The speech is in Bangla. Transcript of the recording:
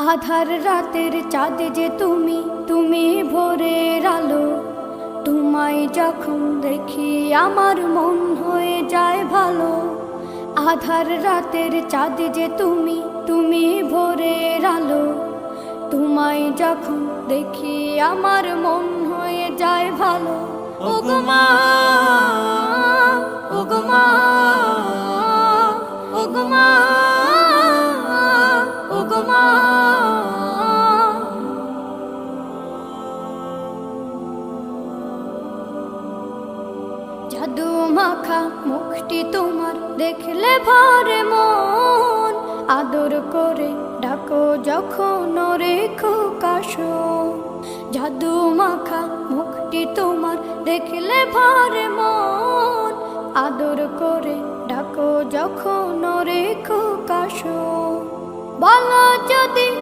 আধার রাতের চাঁদ যে তুমি, তুমি ভোরের আলো। তোমায় যখন দেখি আমার মন হয়ে যায় ভালো। আধার রাতের চাঁদ যে তুমি, তুমি ভোরের আলো। তোমায় যখন দেখি আমার মন হয়ে যায় ভালো। ওগো মা, ওগো মা, ওগো মা, ওগো মা। জাদু মাখা মুখটি তোমার দেখলে ভরে মন। আদর করে ডাকো যখন রেখো কাশো। জাদু মাখা মুখটি তোমার দেখলে ভরে মন। আদর করে ডাকো যখন রেখো কাশো। বলো যদি